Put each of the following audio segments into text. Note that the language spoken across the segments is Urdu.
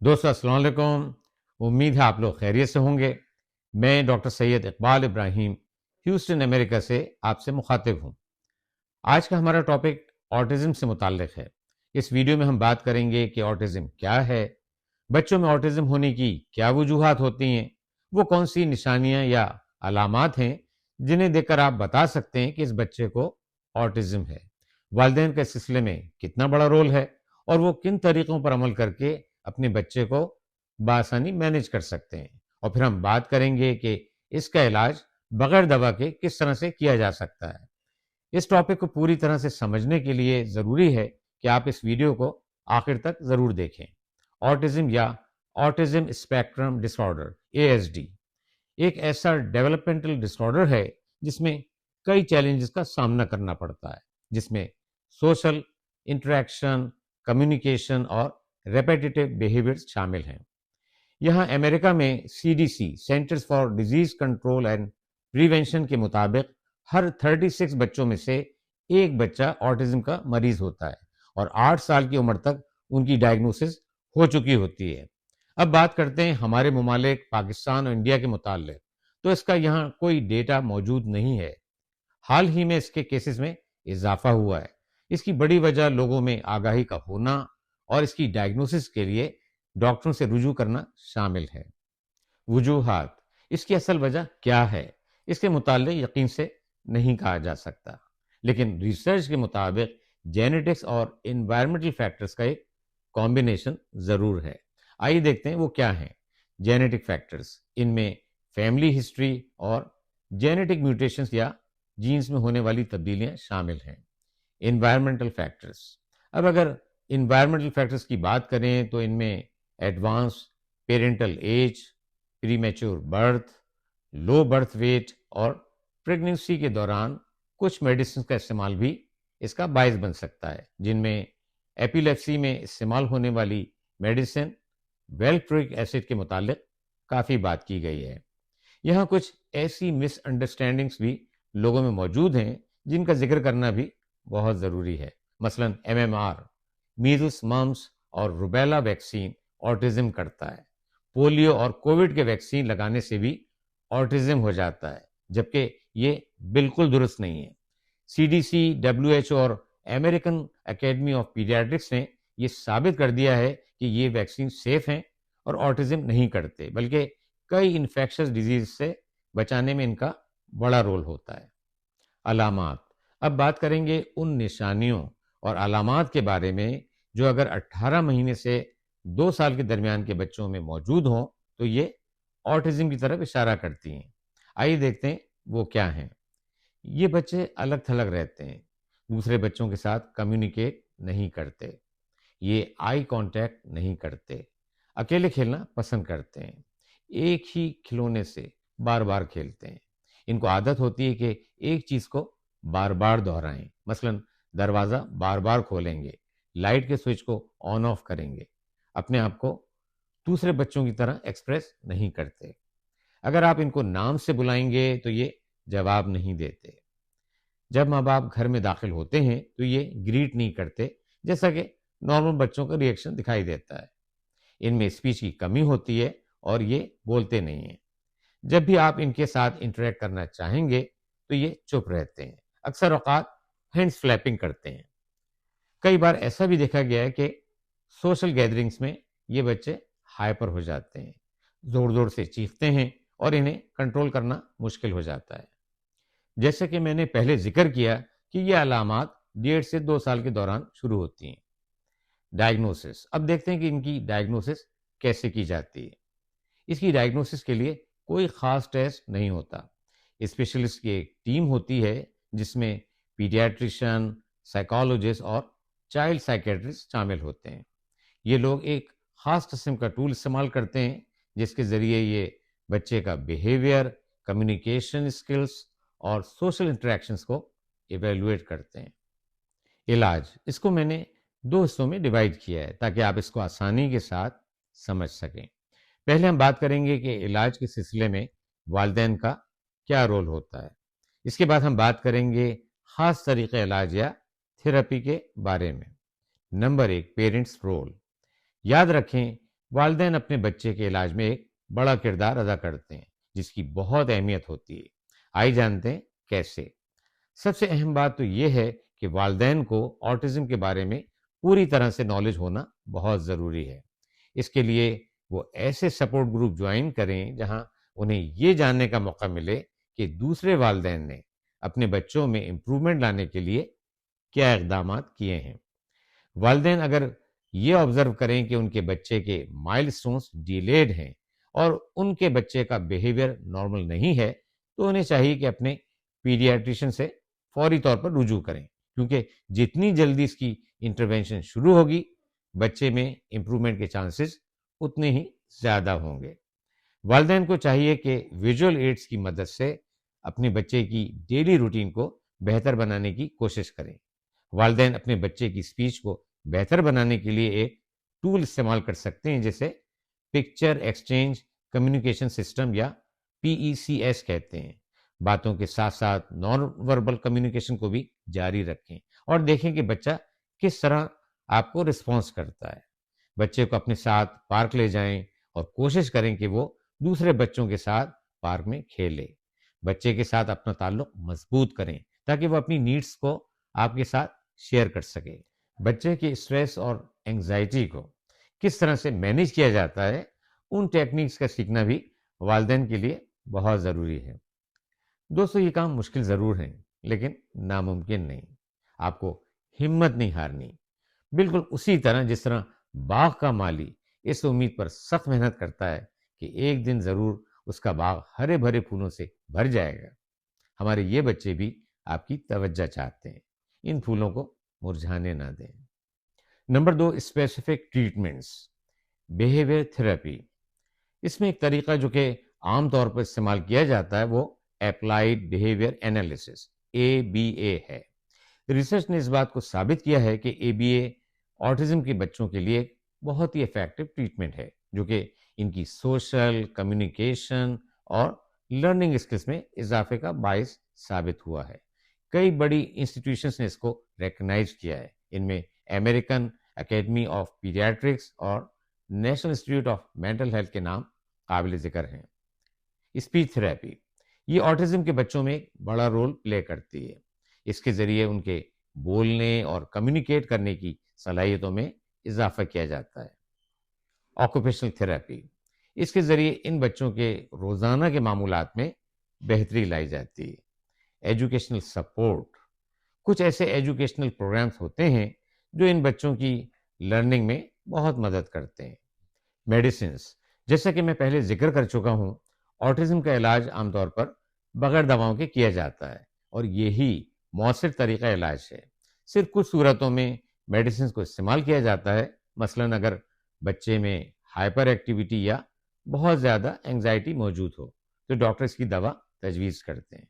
دوستو السلام علیکم. امید ہے آپ لوگ خیریت سے ہوں گے. میں ڈاکٹر سید اقبال ابراہیم ہیوسٹن امریکہ سے آپ سے مخاطب ہوں. آج کا ہمارا ٹاپک آٹزم سے متعلق ہے. اس ویڈیو میں ہم بات کریں گے کہ آٹزم کیا ہے، بچوں میں آٹزم ہونے کی کیا وجوہات ہوتی ہیں، وہ کون سی نشانیاں یا علامات ہیں جنہیں دیکھ کر آپ بتا سکتے ہیں کہ اس بچے کو آٹزم ہے، والدین کا اس سلسلے میں کتنا بڑا رول ہے اور وہ کن طریقوں پر عمل کر کے اپنے بچے کو بآسانی مینج کر سکتے ہیں. اور پھر ہم بات کریں گے کہ اس کا علاج بغیر دوا کے کس طرح سے کیا جا سکتا ہے. اس ٹاپک کو پوری طرح سے سمجھنے کے لیے ضروری ہے کہ آپ اس ویڈیو کو آخر تک ضرور دیکھیں. آٹزم یا آٹزم اسپیکٹرم ڈس آرڈر ASD ایک ایسا ڈیولپمنٹل ڈس آرڈر ہے جس میں کئی چیلنجز کا سامنا کرنا پڑتا ہے، جس میں سوشل انٹریکشن، کمیونیکیشن اور ریپیٹیٹیو بیہیویئرز شامل ہیں. یہاں امریکہ میں CDC centres for disease control and prevention کے مطابق ہر 36 بچوں میں سے ایک بچہ آٹزم کا مریض ہوتا ہے اور 8 سال کی عمر تک ان کی ڈائگنوسس ہو چکی ہوتی ہے. اب بات کرتے ہیں ہمارے ممالک پاکستان اور انڈیا کے متعلق. تو اس کا یہاں کوئی ڈیٹا موجود نہیں ہے. حال ہی میں اس کے کیسز میں اضافہ ہوا ہے. اس کی بڑی وجہ لوگوں میں آگاہی کا ہونا اور اس کی ڈائگنوسس کے لیے ڈاکٹروں سے رجوع کرنا شامل ہے. وجوہات، اس کی اصل وجہ کیا ہے، اس کے متعلق یقین سے نہیں کہا جا سکتا، لیکن ریسرچ کے مطابق جینیٹکس اور انوائرمنٹل فیکٹرز کا ایک کمبینیشن ضرور ہے. آئیے دیکھتے ہیں وہ کیا ہیں. جینیٹک فیکٹرز، ان میں فیملی ہسٹری اور جینیٹک میوٹیشنز یا جینز میں ہونے والی تبدیلیاں شامل ہیں. انوائرمنٹل فیکٹرز، اب اگر انوائرمنٹل فیکٹرز کی بات کریں تو ان میں ایڈوانس پیرنٹل ایج، پری میچور برتھ، لو برتھ ویٹ اور پریگننسی کے دوران کچھ میڈیسنز کا استعمال بھی اس کا باعث بن سکتا ہے، جن میں ایپیلیپسی میں استعمال ہونے والی میڈیسن ویلپروئک ایسڈ کے متعلق کافی بات کی گئی ہے. یہاں کچھ ایسی مس انڈرسٹینڈنگز بھی لوگوں میں موجود ہیں جن کا ذکر کرنا بھی بہت ضروری ہے. مثلا MMR، میزلس، ممپس اور روبیلا ویکسین آٹزم کرتا ہے. پولیو اور کووڈ کے ویکسین لگانے سے بھی آٹزم ہو جاتا ہے، جبکہ یہ بالکل درست نہیں ہے. CDC، WHO اور امریکن اکیڈمی آف پیڈیاٹرکس نے یہ ثابت کر دیا ہے کہ یہ ویکسین سیف ہیں اور آٹزم نہیں کرتے، بلکہ کئی انفیکشس ڈیزیز سے بچانے میں ان کا بڑا رول ہوتا ہے. علامات، اب بات کریں گے ان نشانیوں اور علامات کے بارے میں جو اگر 18 مہینے سے 2 سال کے درمیان کے بچوں میں موجود ہوں تو یہ آٹزم کی طرف اشارہ کرتی ہیں. آئیے دیکھتے ہیں وہ کیا ہیں. یہ بچے الگ تھلگ رہتے ہیں، دوسرے بچوں کے ساتھ کمیونیکیٹ نہیں کرتے، یہ آئی کانٹیکٹ نہیں کرتے، اکیلے کھیلنا پسند کرتے ہیں، ایک ہی کھلونے سے بار بار کھیلتے ہیں. ان کو عادت ہوتی ہے کہ ایک چیز کو بار بار دہرائیں، مثلا دروازہ بار بار کھولیں گے، لائٹ کے سوئچ کو آن آف کریں گے. اپنے آپ کو دوسرے بچوں کی طرح ایکسپریس نہیں کرتے. اگر آپ ان کو نام سے بلائیں گے تو یہ جواب نہیں دیتے. جب ماں باپ گھر میں داخل ہوتے ہیں تو یہ گریٹ نہیں کرتے جیسا کہ نارمل بچوں کا ریئیکشن دکھائی دیتا ہے. ان میں اسپیچ کی کمی ہوتی ہے اور یہ بولتے نہیں ہیں. جب بھی آپ ان کے ساتھ انٹریکٹ کرنا چاہیں گے تو یہ چپ رہتے ہیں، اکثر اوقات ہینڈز فلیپنگ کرتے ہیں. کئی بار ایسا بھی دیکھا گیا ہے کہ سوشل گیدرنگز میں یہ بچے ہائپر ہو جاتے ہیں، زور زور سے چیختے ہیں اور انہیں کنٹرول کرنا مشکل ہو جاتا ہے. جیسے کہ میں نے پہلے ذکر کیا کہ یہ علامات 1.5 سے 2 سال کے دوران شروع ہوتی ہیں. ڈائگنوسس، اب دیکھتے ہیں کہ ان کی ڈائگنوسس کیسے کی جاتی ہے. اس کی ڈائگنوسس کے لیے کوئی خاص ٹیسٹ نہیں ہوتا. اسپیشلسٹ کی ایک ٹیم ہوتی ہے جس میں پیڈیاٹریشین، سائیکالوجسٹ اور چائلڈ سائیکیٹرسٹ شامل ہوتے ہیں. یہ لوگ ایک خاص قسم کا ٹول استعمال کرتے ہیں جس کے ذریعے یہ بچے کا بیہیویئر، کمیونیکیشن اسکلس اور سوشل انٹریکشنز کو ایویلویٹ کرتے ہیں. علاج، اس کو میں نے 2 حصوں میں ڈیوائیڈ کیا ہے تاکہ آپ اس کو آسانی کے ساتھ سمجھ سکیں. پہلے ہم بات کریں گے کہ علاج کے سلسلے میں والدین کا کیا رول ہوتا ہے. اس کے بعد ہم بات کریں گے خاص طریقے علاج یا تھراپی کے بارے میں. Number 1، parents role. یاد رکھیں والدین اپنے بچے کے علاج میں ایک بڑا کردار ادا کرتے ہیں جس کی بہت اہمیت ہوتی ہے. آئی جانتے ہیں کیسے. سب سے اہم بات تو یہ ہے کہ والدین کو آٹزم کے بارے میں پوری طرح سے نالج ہونا بہت ضروری ہے. اس کے لیے وہ ایسے سپورٹ گروپ جوائن کریں جہاں انہیں یہ جاننے کا موقع ملے کہ دوسرے والدین نے اپنے بچوں میں امپرومنٹ لانے کے لیے کیا اقدامات کیے ہیں. والدین اگر یہ آبزرو کریں کہ ان کے بچے کے مائل سٹونز ڈیلیڈ ہیں اور ان کے بچے کا بیہیویئر نارمل نہیں ہے تو انہیں چاہیے کہ اپنے پیڈیاٹریشین سے فوری طور پر رجوع کریں، کیونکہ جتنی جلدی اس کی انٹروینشن شروع ہوگی بچے میں امپرومنٹ کے چانسز اتنے ہی زیادہ ہوں گے. والدین کو چاہیے کہ ویژول ایڈز کی مدد سے اپنے بچے کی ڈیلی روٹین کو بہتر بنانے کی کوشش کریں. والدین اپنے بچے کی اسپیچ کو بہتر بنانے کے لیے ایک ٹول استعمال کر سکتے ہیں جسے پکچر ایکسچینج کمیونیکیشن سسٹم یا PECS کہتے ہیں. باتوں کے ساتھ ساتھ نان وربل کمیونیکیشن کو بھی جاری رکھیں اور دیکھیں کہ بچہ کس طرح آپ کو رسپانس کرتا ہے. بچے کو اپنے ساتھ پارک لے جائیں اور کوشش کریں کہ وہ دوسرے بچوں کے ساتھ پارک میں کھیلے. بچے کے ساتھ اپنا تعلق مضبوط کریں تاکہ وہ اپنی نیڈس کو آپ کے ساتھ شیئر کر سکے. بچے کی اسٹریس اور انگزائٹی کو کس طرح سے مینیج کیا جاتا ہے ان ٹیکنیکس کا سیکھنا بھی والدین کے لیے بہت ضروری ہے. دوستو یہ کام مشکل ضرور ہے لیکن ناممکن نہیں. آپ کو ہمت نہیں ہارنی. بالکل اسی طرح جس طرح باغ کا مالی اس امید پر سخت محنت کرتا ہے کہ ایک دن ضرور اس کا باغ ہرے بھرے پھولوں سے بھر جائے گا، ہمارے یہ بچے بھی آپ کی توجہ چاہتے ہیں. ان پھولوں کو مرجھانے نہ دیں. نمبر 2، اسپیسیفک ٹریٹمنٹس. Behaviour therapy. اس میں ایک طریقہ جو کہ عام طور پر استعمال کیا جاتا ہے وہ اپلائیڈ بیہیویئر انالیسس ABA ہے. ریسرچ نے اس بات کو ثابت کیا ہے کہ ABA آٹزم کے بچوں کے لیے ایک بہت ہی افیکٹو ٹریٹمنٹ ہے جو کہ ان کی سوشل کمیونیکیشن اور لرننگ اسکلس میں اضافے کا باعث ثابت ہوا ہے. کئی بڑی انسٹیٹیوشنز نے اس کو ریکگنائز کیا ہے. ان میں امریکن اکیڈمی آف پیڈیاٹرکس اور national institute of mental health کے نام قابل ذکر ہیں. اسپیچ تھراپی یہ آٹزم کے بچوں میں ایک بڑا رول پلے کرتی ہے. اس کے ذریعے ان کے بولنے اور کمیونیکیٹ کرنے کی صلاحیتوں میں اضافہ کیا جاتا ہے. Occupational therapy. اس کے ذریعے ان بچوں کے روزانہ کے معمولات میں بہتری لائی جاتی ہے. Educational support. کچھ ایسے ایجوکیشنل پروگرامز ہوتے ہیں جو ان بچوں کی لرننگ میں بہت مدد کرتے ہیں. میڈیسنز. جیسا کہ میں پہلے ذکر کر چکا ہوں آٹزم کا علاج عام طور پر بغیر دواؤں کے کیا جاتا ہے اور یہی مؤثر طریقہ علاج ہے. صرف کچھ صورتوں میں میڈیسنز کو استعمال کیا جاتا ہے، مثلاً اگر بچے میں ہائپر ایکٹیویٹی یا بہت زیادہ انگزائٹی موجود ہو تو ڈاکٹر اس کی دوا تجویز کرتے ہیں.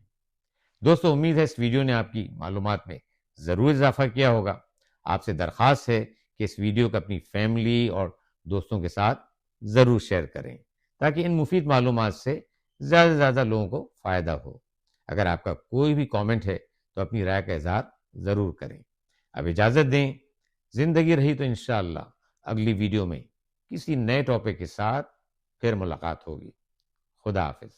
دوستو امید ہے اس ویڈیو نے آپ کی معلومات میں ضرور اضافہ کیا ہوگا. آپ سے درخواست ہے کہ اس ویڈیو کو اپنی فیملی اور دوستوں کے ساتھ ضرور شیئر کریں تاکہ ان مفید معلومات سے زیادہ سے زیادہ لوگوں کو فائدہ ہو. اگر آپ کا کوئی بھی کامنٹ ہے تو اپنی رائے کا اظہار ضرور کریں. اب اجازت دیں. زندگی رہی تو انشاءاللہ اگلی ویڈیو میں کسی نئے ٹاپک کے ساتھ پھر ملاقات ہوگی. خدا حافظ.